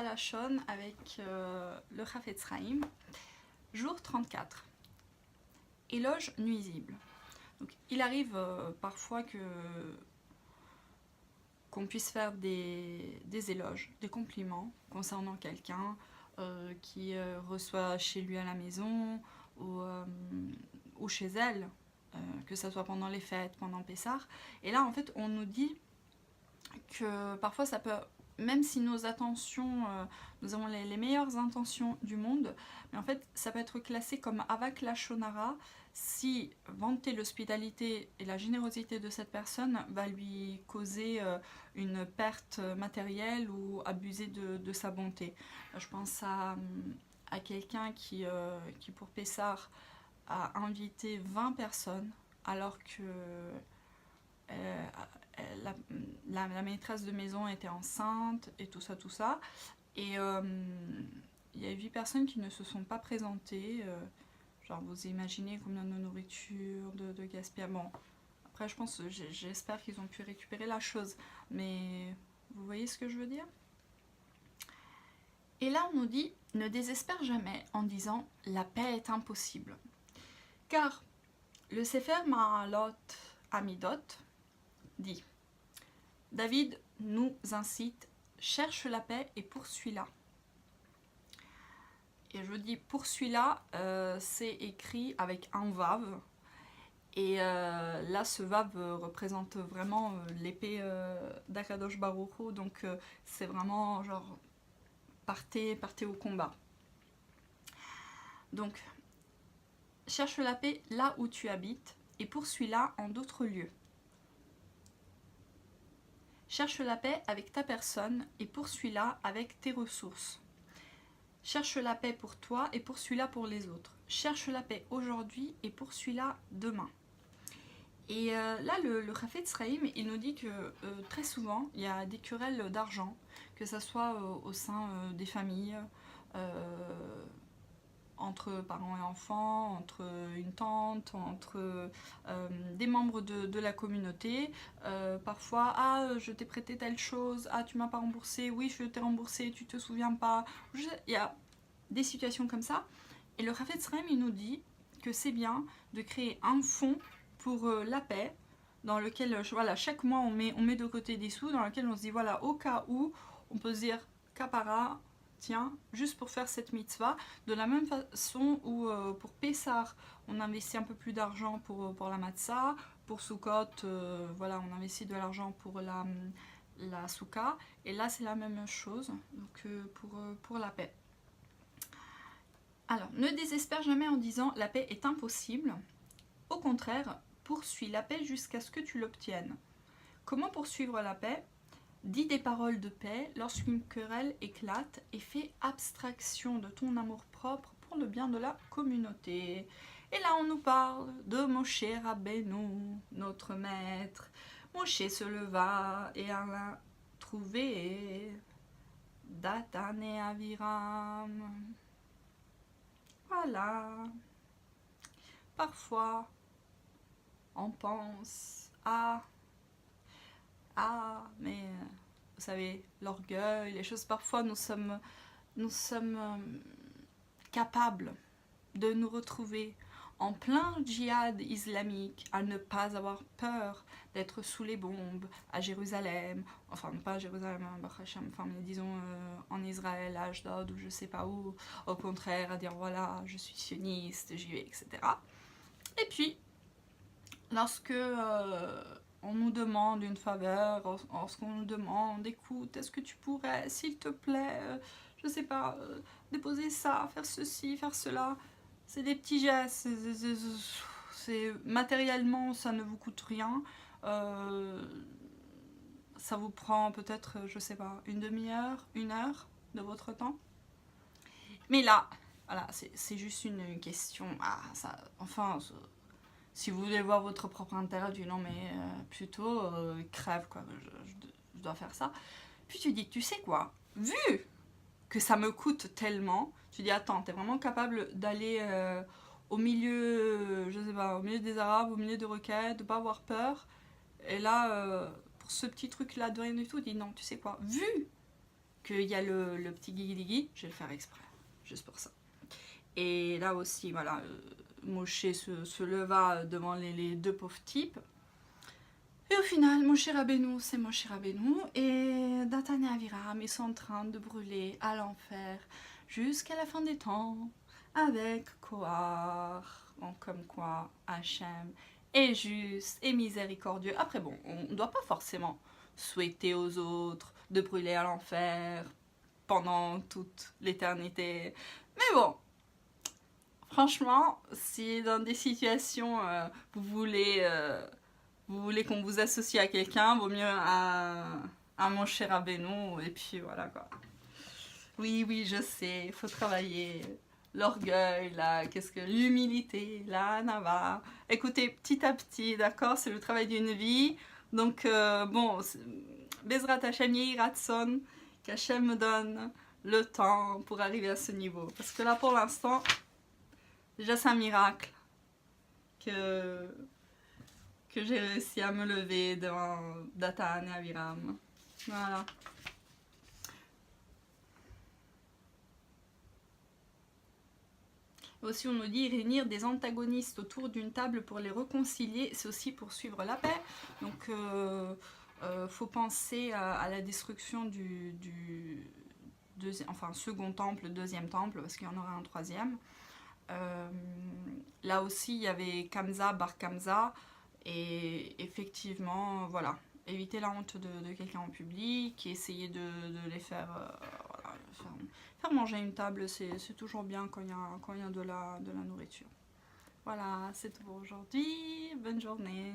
Lachon avec le Chafetz Chaim, jour 34. Éloge nuisible. Donc, il arrive parfois qu'on puisse faire des éloges, des compliments concernant quelqu'un qui reçoit chez lui à la maison ou chez elle, que ce soit pendant les fêtes, pendant Pessah. Et là, en fait, on nous dit que parfois ça peut, même si nos intentions, nous avons les meilleures intentions du monde, mais en fait ça peut être classé comme avak lachonara si vanter l'hospitalité et la générosité de cette personne va lui causer une perte matérielle ou abuser de sa bonté. Je pense à quelqu'un qui pour Pessah a invité 20 personnes alors que la maîtresse de maison était enceinte et tout ça. Et il y a 8 personnes qui ne se sont pas présentées. Genre, vous imaginez combien de nourriture, de gaspillage. Bon, après, je pense, j'espère qu'ils ont pu récupérer la chose. Mais vous voyez ce que je veux dire? Et là, on nous dit, ne désespère jamais en disant, la paix est impossible. Car le Sefer Ma'alot Amidot dit, David nous incite, cherche la paix et poursuis-la. Et je dis poursuis-la, c'est écrit avec un vav. Et là, ce vav représente vraiment l'épée d'Akadosh Baruch Hu. Donc c'est vraiment genre, partez au combat. Donc, cherche la paix là où tu habites et poursuis-la en d'autres lieux. Cherche la paix avec ta personne et poursuis-la avec tes ressources. Cherche la paix pour toi et poursuis-la pour les autres. Cherche la paix aujourd'hui et poursuis-la demain. Et là, le Chafetz Chaim, il nous dit que très souvent, il y a des querelles d'argent, que ce soit au sein des familles, entre parents et enfants, entre une tante, entre des membres de la communauté. Parfois, ah, je t'ai prêté telle chose, ah, tu m'as pas remboursé, oui, je t'ai remboursé, tu te souviens pas. Il y a des situations comme ça. Et le Chafetz Chaim, il nous dit que c'est bien de créer un fonds pour la paix, dans lequel, voilà, chaque mois, on met de côté des sous, dans lequel on se dit, voilà, au cas où, on peut se dire, kapara, tiens, juste pour faire cette mitzvah, de la même façon où pour Pessah, on investit un peu plus d'argent pour la matzah, pour Sukkot, voilà, on investit de l'argent pour la soukha, et là c'est la même chose donc, pour la paix. Alors, ne désespère jamais en disant la paix est impossible, au contraire, poursuis la paix jusqu'à ce que tu l'obtiennes. Comment poursuivre la paix ? Dis des paroles de paix lorsqu'une querelle éclate et fais abstraction de ton amour-propre pour le bien de la communauté. Et là, on nous parle de Moshe Rabbeinu, notre maître. Moshe se leva et alla trouver Datan et Aviram. Voilà. Parfois, on pense à mais vous savez, l'orgueil, les choses, parfois nous sommes capables de nous retrouver en plein djihad islamique, à ne pas avoir peur d'être sous les bombes à Jérusalem, enfin pas à Jérusalem, enfin mais disons en Israël, à Ashdod ou je sais pas où, au contraire à dire voilà, je suis sioniste, j'y vais, etc. Et puis, lorsque on nous demande une faveur, lorsqu'on nous demande, écoute, est-ce que tu pourrais, s'il te plaît, je sais pas, déposer ça, faire ceci, faire cela, c'est des petits gestes, c'est matériellement, ça ne vous coûte rien, ça vous prend peut-être, je sais pas, une demi-heure, une heure de votre temps. Mais là, voilà, c'est juste une question, enfin... Si vous voulez voir votre propre intérêt, tu dis non mais plutôt crève quoi, je dois faire ça. Puis tu dis, tu sais quoi, vu que ça me coûte tellement, tu dis attends, t'es vraiment capable d'aller au milieu, je sais pas, au milieu des Arabes, au milieu des requêtes, de pas avoir peur. Et là, pour ce petit truc là de rien du tout, dis non, tu sais quoi, vu qu'il y a le petit guigui, je vais le faire exprès, juste pour ça. Et là aussi, voilà, Moshe se leva devant les deux pauvres types. Et au final, Moshe Rabbeinu, c'est Moshe Rabbeinu. Et Dathan et Aviram, ils sont en train de brûler à l'enfer jusqu'à la fin des temps avec Kohar. Bon, comme quoi Hachem est juste et miséricordieux. Après bon, on ne doit pas forcément souhaiter aux autres de brûler à l'enfer pendant toute l'éternité. Mais bon, franchement, si dans des situations vous voulez qu'on vous associe à quelqu'un, vaut mieux à mon cher Rabbeinu, et puis voilà quoi. Oui, oui, je sais, il faut travailler l'orgueil, l'humilité, la hanava. Écoutez, petit à petit, d'accord, c'est le travail d'une vie. Donc, bon, Bezrat Hashem Yehiratson, qu'Hachem me donne le temps pour arriver à ce niveau. Parce que là, pour l'instant, déjà, c'est un miracle que j'ai réussi à me lever devant Dathan et Aviram. Voilà. Aussi, on nous dit réunir des antagonistes autour d'une table pour les réconcilier, c'est aussi pour suivre la paix. Donc, faut penser à la destruction du second temple, deuxième temple, parce qu'il y en aura un troisième. Là aussi, il y avait Kamsa, Bar Kamsa, et effectivement, voilà, éviter la honte de quelqu'un en public, et essayer de les faire, voilà, faire manger à une table, c'est toujours bien quand il y a de la nourriture. Voilà, c'est tout pour aujourd'hui. Bonne journée.